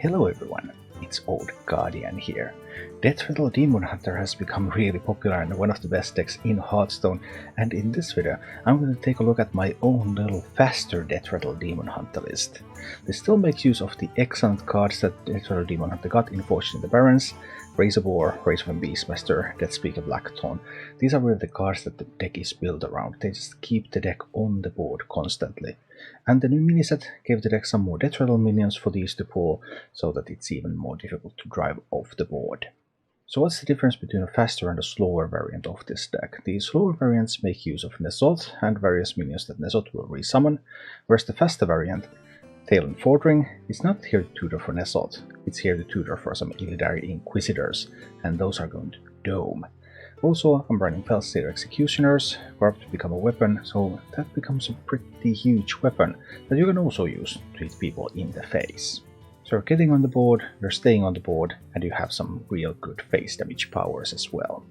Hello everyone, it's Old Guardian here. Deathrattle Demon Hunter has become really popular and one of the best decks in Hearthstone, and in this video I'm going to take a look at my own little faster Deathrattle Demon Hunter list. This still makes use of the excellent cards that Deathrattle Demon Hunter got in Forged in the Barrens, Razorboar, Razorman Beastmaster, Deathspeaker Blackthorn. These are really the cards that the deck is built around. They just keep the deck on the board constantly. And the new miniset gave the deck some more Deathrattle minions for these to pull, so that it's even more difficult to drive off the board. So what's the difference between a faster and a slower variant of this deck? The slower variants make use of Nesot and various minions that Nesot will resummon, whereas the faster variant, Tail and Fordring, is not here to tutor for Nesot, it's here to tutor for some Illidary Inquisitors, and those are going to Dome. Also, I'm running Felsteer Executioners, Corrupt to become a weapon, so that becomes a pretty huge weapon that you can also use to hit people in the face. So you're getting on the board, you're staying on the board, and you have some real good face damage powers as well.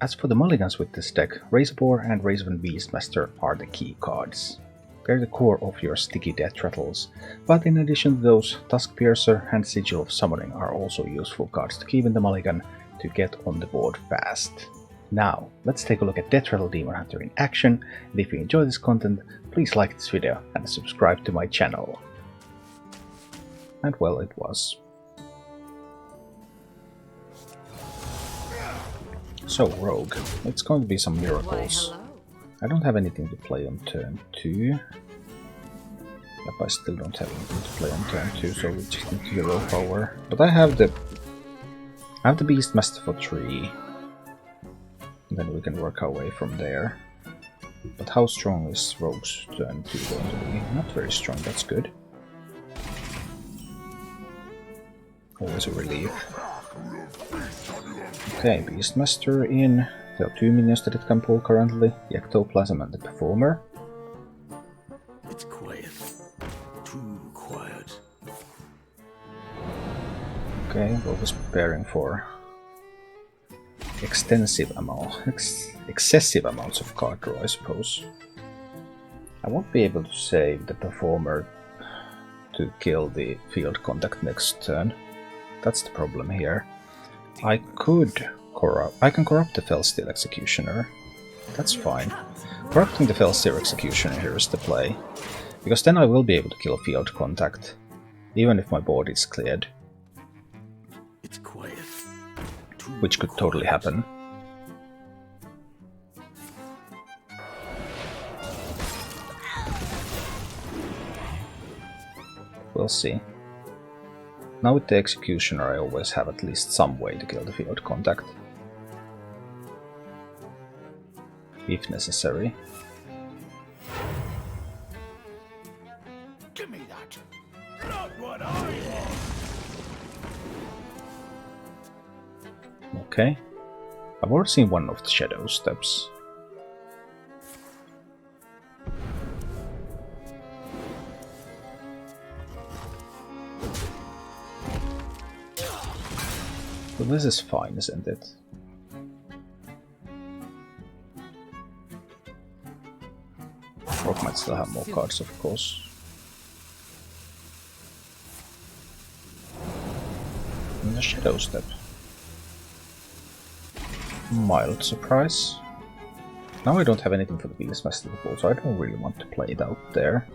As for the mulligans with this deck, Razorboar and Razorman Beastmaster are the key cards. They're the core of your sticky Deathrattles, but in addition to those, Tuskpiercer and Sigil of Summoning are also useful cards to keep in the mulligan to get on the board fast. Now, let's take a look at Deathrattle Demon Hunter in action, and if you enjoy this content, please like this video and subscribe to my channel. And well, it was. So, Rogue. It's going to be some miracles. I don't have anything to play on turn 2. Yep, I still don't have anything to play on turn 2, so we just need to hero power. But I have the Beastmaster for 3. And then we can work our way from there. But how strong is Rogue's turn 2 going to be? Not very strong, that's good. Always a relief. Okay, Beastmaster in. There are 2 minions that it can pull currently, the Ectoplasm and the Performer. It's quiet. Too quiet. Okay, Rogue is preparing for excessive amounts of card draw, I suppose. I won't be able to save the Performer to kill the field contact next turn. That's the problem here. I can corrupt the Felsteer Executioner. That's fine. Corrupting the Felsteer Executioner here is the play, because then I will be able to kill field contact, even if my board is cleared. It's quiet. Which could totally happen. We'll see. Now with the Executioner I always have at least some way to kill the field contact. If necessary. Give me that. Not what I want. Okay. I've already seen one of the Shadow Steps. Well, this is fine, isn't it? Rogue might still have more cards, of course. And the Shadow Step. Mild surprise. Now I don't have anything for the Beastmaster to pull, so I don't really want to play it out there.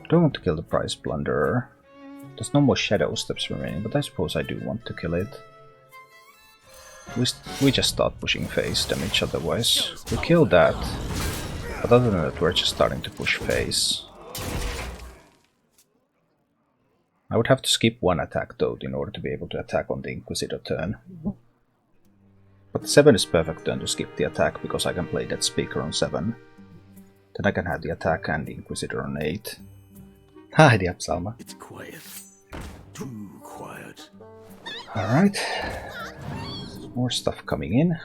Don't want to kill the Prize Plunderer. There's no more Shadow Steps remaining, but I suppose I do want to kill it. We just start pushing face damage otherwise. We kill that, but other than that we're just starting to push face. I would have to skip one attack though in order to be able to attack on the Inquisitor turn. But 7 is perfect turn to skip the attack because I can play Deathspeaker on 7. Then I can have the attack and the Inquisitor on 8. Hi, the Salma. It's quiet. Too quiet. Alright. More stuff coming in.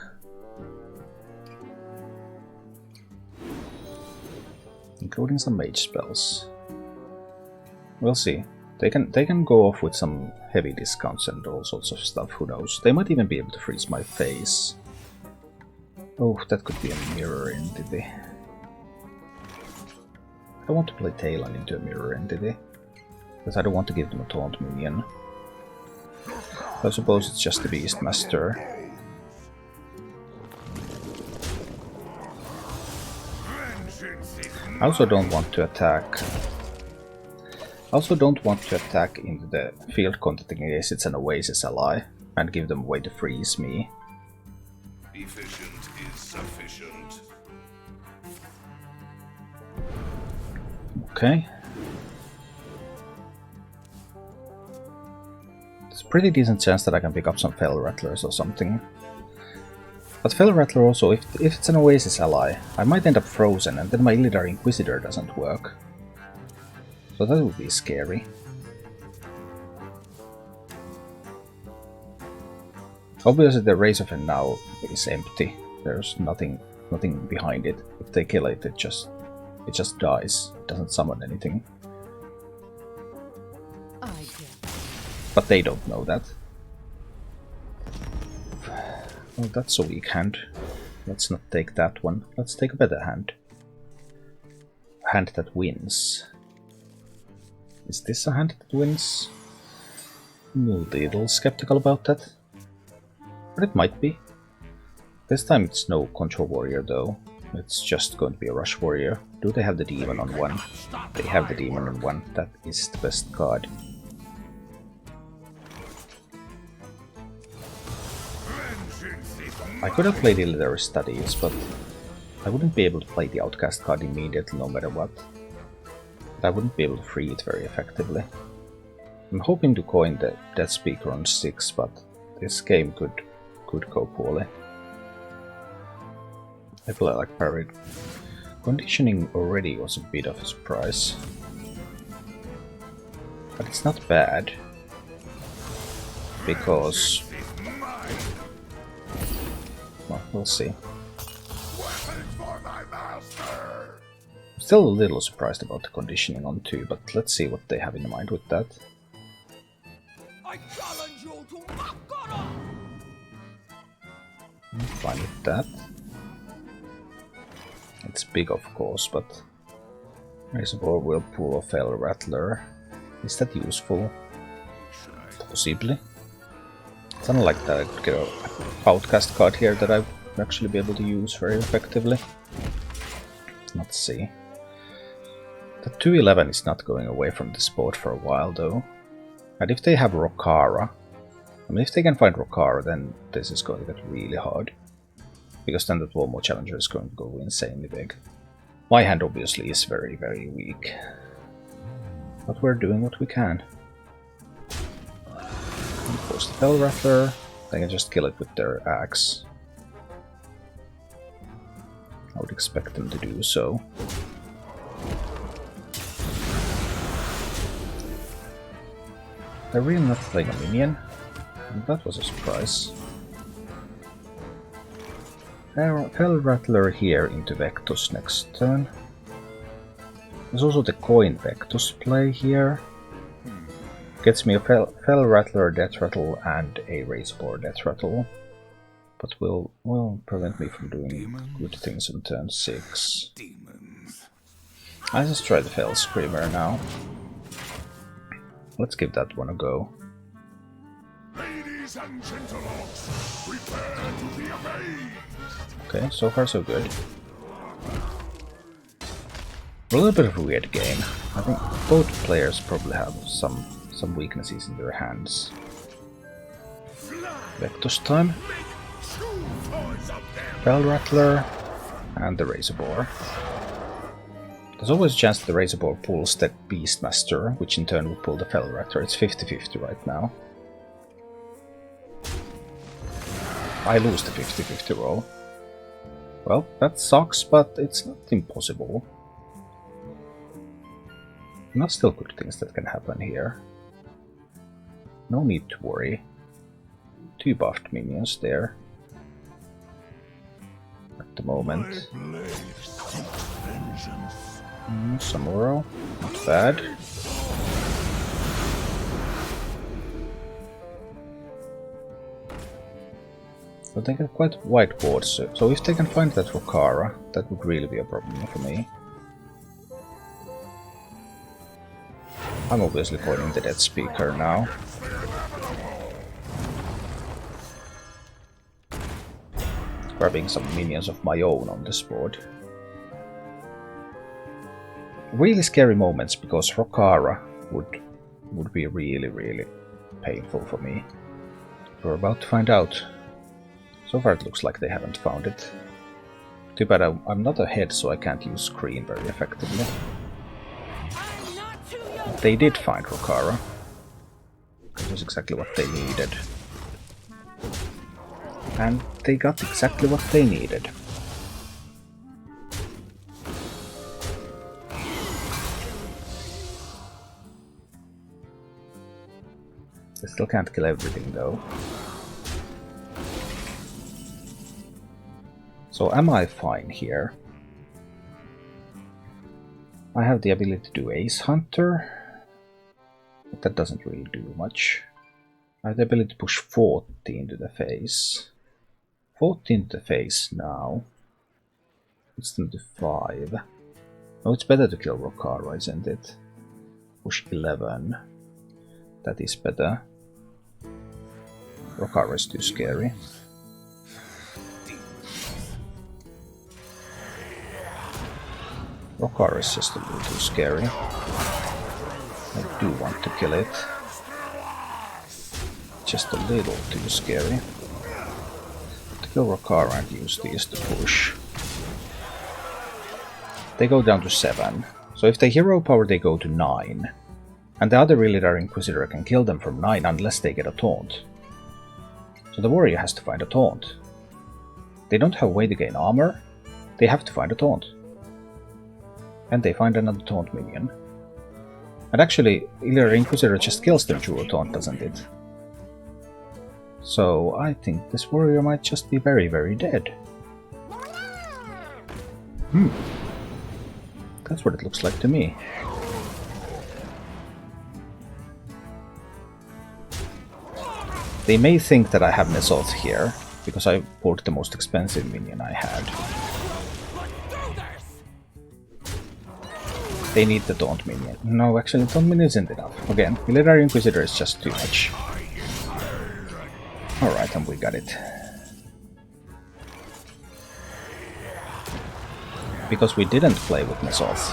Including some mage spells. We'll see. They can go off with some heavy discounts and all sorts of stuff, who knows. They might even be able to freeze my face. Oh, that could be a mirror entity. I want to play Talon into a mirror entity. because I don't want to give them a taunt minion. I suppose it's just the Beastmaster. I also don't want to attack. I also don't want to attack into the field content in case it's an Oasis ally and give them a way to freeze me. Efficient is sufficient. Okay. There's a pretty decent chance that I can pick up some Fell Rattlers or something. But Fell Rattler also, if it's an Oasis ally, I might end up frozen and then my Illidar Inquisitor doesn't work. So that would be scary. Obviously the Race of It now is empty. There's nothing behind it. If they kill it, it just dies. It doesn't summon anything. But they don't know that. Oh, that's a weak hand. Let's not take that one. Let's take a better hand. A hand that wins. Is this a hand that wins? I'm a little skeptical about that. But it might be. This time it's no Control Warrior though. It's just going to be a Rush Warrior. Do they have the Demon on one? They have the Demon on one. That is the best card. I could have played Illidar Studies, but I wouldn't be able to play the Outcast card immediately no matter what. I wouldn't be able to free it very effectively. I'm hoping to coin the Death Speaker on 6, but this game could go poorly. I feel like parried. Conditioning already was a bit of a surprise. But it's not bad. Because... well, we'll see. Still a little surprised about the conditioning on 2, but let's see what they have in mind with that. I challenge you to Makara! I'm fine with that. It's big of course, but Razorboar will pull a Fell Rattler. Is that useful? Possibly. It's unlike that I could get an Outcast card here that I would actually be able to use very effectively. Let's see. The 211 is not going away from the sport for a while though. And if they have Rokara, I mean if they can find Rokara, then this is going to get really hard. Because then the Dwarmo Challenger is going to go insanely big. My hand obviously is very, very weak. But we're doing what we can. Of course the Fell Rattler, they can just kill it with their axe. I would expect them to do so. They're really not playing a minion. That was a surprise. Fell Rattler here into Vectus next turn. There's also the coin Vectus play here. Gets me a Fell Rattler Deathrattle and a Razorboar Deathrattle. But will prevent me from doing good things on turn 6. I just try the Fell Screamer now. Let's give that one a go. Ladies and gentlemen, prepare to be amazed. Okay, so far so good. A little bit of a weird game. I think both players probably have some weaknesses in their hands. Vectus time. Fell Rattler and the Razorboar. There's always a chance that the Razorboar pulls the Beastmaster, which in turn will pull the Fell Rattler. It's 50-50 right now. I lose the 50-50 roll. Well, that sucks, but it's not impossible. Not still good things that can happen here. No need to worry. 2 buffed minions there. At the moment. Samuro, not bad. But they get quite wide boards, so if they can find that Rokara, that would really be a problem for me. I'm obviously pointing the Death Speaker now. Grabbing some minions of my own on this board. Really scary moments because Rokara would be really painful for me. We're about to find out. So far it looks like they haven't found it. Too bad I'm not ahead, so I can't use screen very effectively. They did find Rokara. That was exactly what they needed. And they got exactly what they needed. They still can't kill everything though. So am I fine here? I have the ability to do Ace Hunter, but that doesn't really do much. I have the ability to push 14 to the face. 14 to the face now. It's them to 5. No, it's better to kill Rokara, isn't it? Push 11. That is better. Rokara is too scary. Rokara is just a little too scary. I do want to kill it. Just a little too scary. To kill Rokara and use these to push. They go down to 7. So if they hero power, they go to 9. And the other Illidar Inquisitor can kill them from 9 unless they get a taunt. So the warrior has to find a taunt. They don't have a way to gain armor. They have to find a taunt. And they find another taunt minion. And actually, Illidar Inquisitor just kills them through a taunt, doesn't it? So I think this warrior might just be very dead. That's what it looks like to me. They may think that I have Nezoth here, because I bought the most expensive minion I had. They need the Taunt minion. No, actually the Taunt minion isn't enough. Again, Illidar Inquisitor is just too much. Alright, and we got it. Because we didn't play with Nezoth.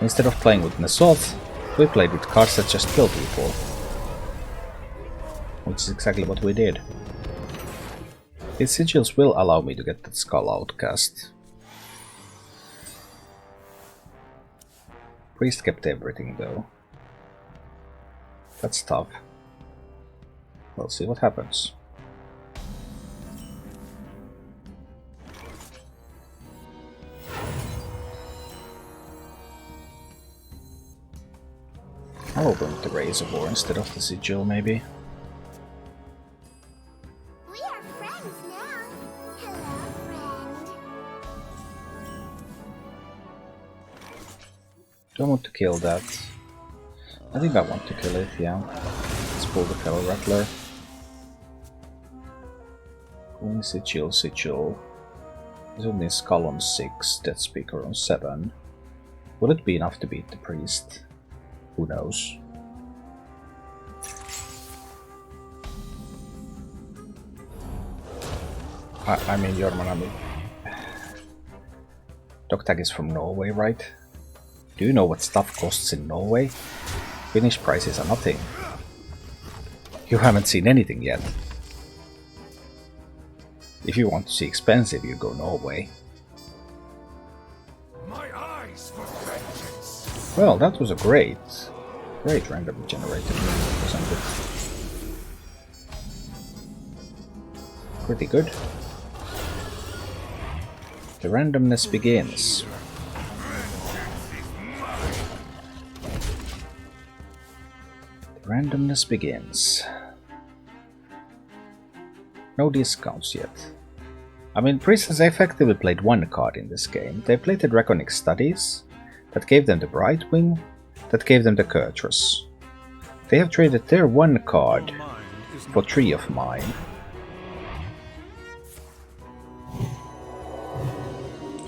Instead of playing with Nezoth, we played with cards that just kill people. Which is exactly what we did. These sigils will allow me to get that Skull Outcast. Priest kept everything though. That's tough. We'll see what happens. I'll open with the Razor War instead of the Sigil, maybe. We are friends now. Hello, friend. Do I want to kill that? I think I want to kill it, yeah. Let's pull the Fellow Rattler. Queen Sigil, Sigil. This one is Skull on 6, Death Speaker on 7. Will it be enough to beat the Priest? Who knows? I mean, Jorman, Dogtag is from Norway, right? Do you know what stuff costs in Norway? Finnish prices are nothing. You haven't seen anything yet. If you want to see expensive, you go Norway. My eyes for vengeance. Well, that was a great randomly generated move, wasn't it? Pretty good. The randomness begins. The randomness begins. No discounts yet. I mean, Priest has effectively played one card in this game. They played the Draconic Studies, that gave them the Brightwing, that gave them the Kurtrus. They have traded their one card for 3 of mine.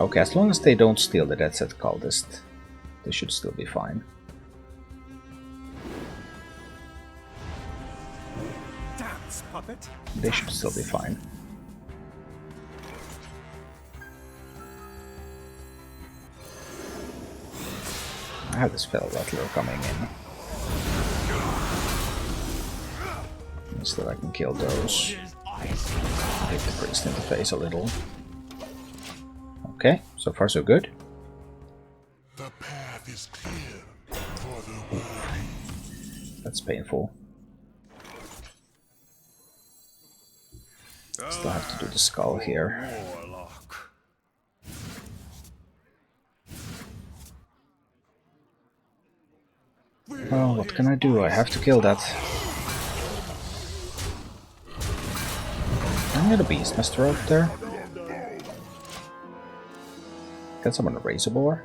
Okay, as long as they don't steal the Dead Set Cultist, they should still be fine. Thanks, puppet. They should still be fine. I have this Fell Rattler coming in. So that I can kill those. Hit the priest in the face a little. Okay, so far so good. The path is clear for the worthy. That's painful. Still have to do the skull here. Warlock. Well, what can I do? I have to kill that. Can I get a Beastmaster out there? Can someone raise a boar?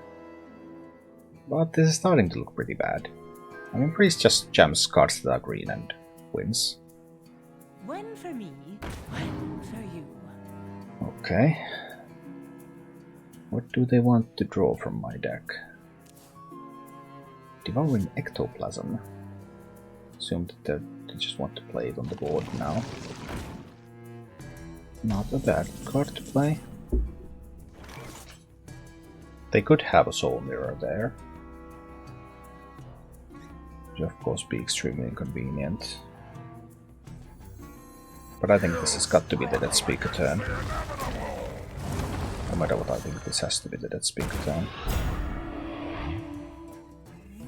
But this is starting to look pretty bad. I mean, Priest just jams cards that are green and wins. One for me, one for you. Okay. What do they want to draw from my deck? Devouring Ectoplasm. Assume that they just want to play it on the board now. Not a bad card to play. They could have a Soul Mirror there. Which of course be extremely inconvenient. But I think this has got to be the Dead Speaker turn. No matter what, I think this has to be the Dead Speaker turn.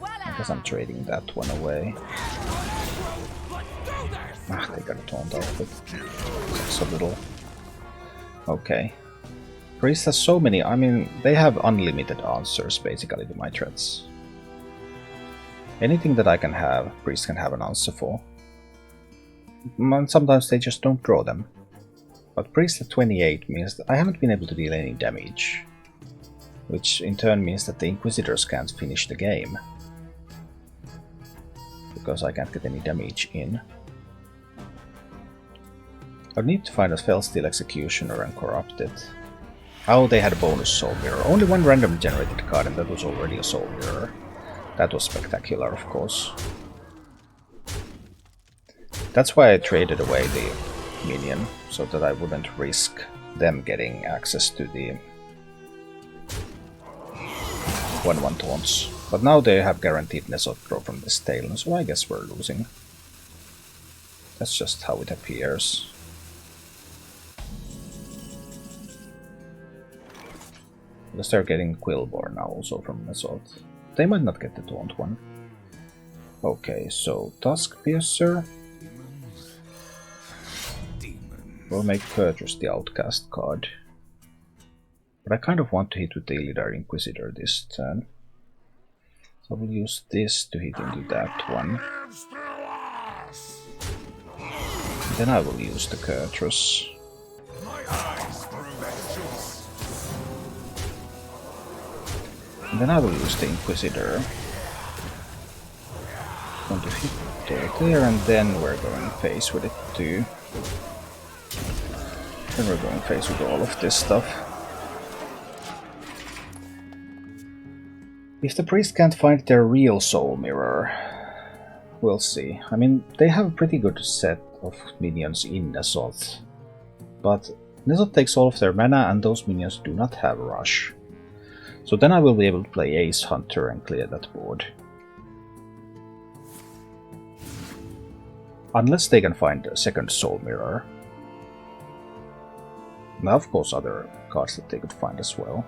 I guess I'm trading that one away. Ah, they got a taunt off it. So little. Okay. Priest has so many, I mean, they have unlimited answers basically to my threats. Anything that I can have, Priest can have an answer for. And sometimes they just don't draw them. But Priest at 28 means that I haven't been able to deal any damage. Which in turn means that the Inquisitors can't finish the game. Because I can't get any damage in. I need to find a Fellsteel Executioner and corrupt it. Oh, they had a bonus Soul Mirror. Only one random generated card and that was already a Soul Mirror. That was spectacular, of course. That's why I traded away the minion, so that I wouldn't risk them getting access to the 1/1 taunts. But now they have guaranteed Nesot draw from this tail, so I guess we're losing. That's just how it appears. Because they're getting Quillbore now also from Nesot. They might not get the taunt one. Okay, so Tuskpiercer. We'll make Purchase the Outcast card. But I kind of want to hit with the Illidar Inquisitor this turn. So we'll use this to hit into that one. Then I will use the Kurtrus. And then I will use the Inquisitor. Going to hit there, and then we're going face with it too. Then we're going face with all of this stuff. If the priest can't find their real Soul Mirror, we'll see. I mean, they have a pretty good set of minions in Nesot. But Nesot takes all of their mana and those minions do not have Rush. So then I will be able to play Ace Hunter and clear that board. Unless they can find a second Soul Mirror. Now of course other cards that they could find as well.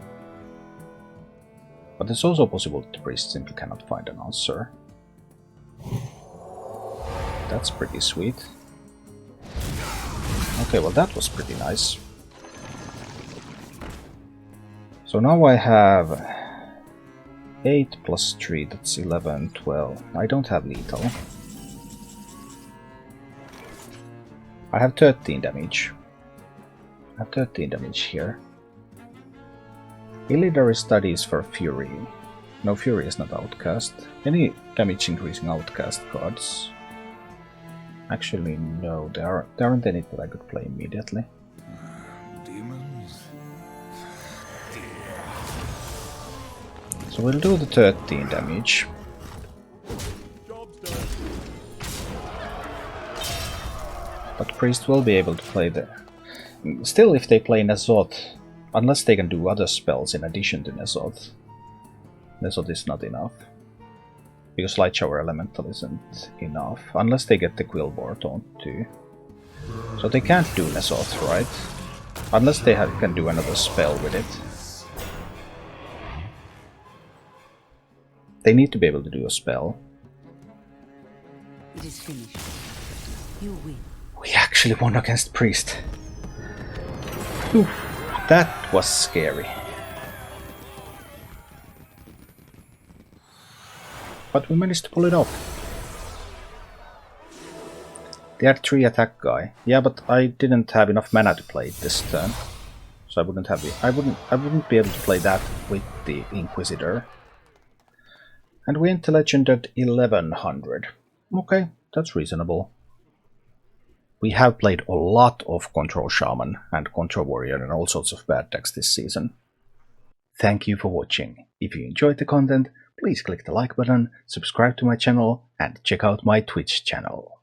But it's also possible that the priest simply cannot find an answer. That's pretty sweet. Okay, well that was pretty nice. So now I have 8 plus 3, that's 11, 12. I don't have lethal. I have 13 damage. I have 13 damage here. Illidar studies for Fury. No, Fury is not Outcast. Any damage increasing Outcast cards? Actually, no, there aren't any that I could play immediately. Demons. So we'll do the 13 damage. But Priest will be able to play the... Still, if they play Nezoth, unless they can do other spells in addition to Nezoth, Nezoth is not enough. Because Light Shower Elemental isn't enough, unless they get the Quillbore Taunt too. So they can't do Nezoth, right? Unless they can do another spell with it. They need to be able to do a spell. It is finished. You win. We actually won against Priest. Oof, that was scary. But we managed to pull it off. They had 3 attack guy. Yeah, but I didn't have enough mana to play it this turn. So I wouldn't have it. I wouldn't be able to play that with the Inquisitor. And we enter Legend at 1100. Okay, that's reasonable. We have played a lot of Control Shaman and Control Warrior and all sorts of bad decks this season. Thank you for watching. If you enjoyed the content, please click the like button, subscribe to my channel, and check out my Twitch channel.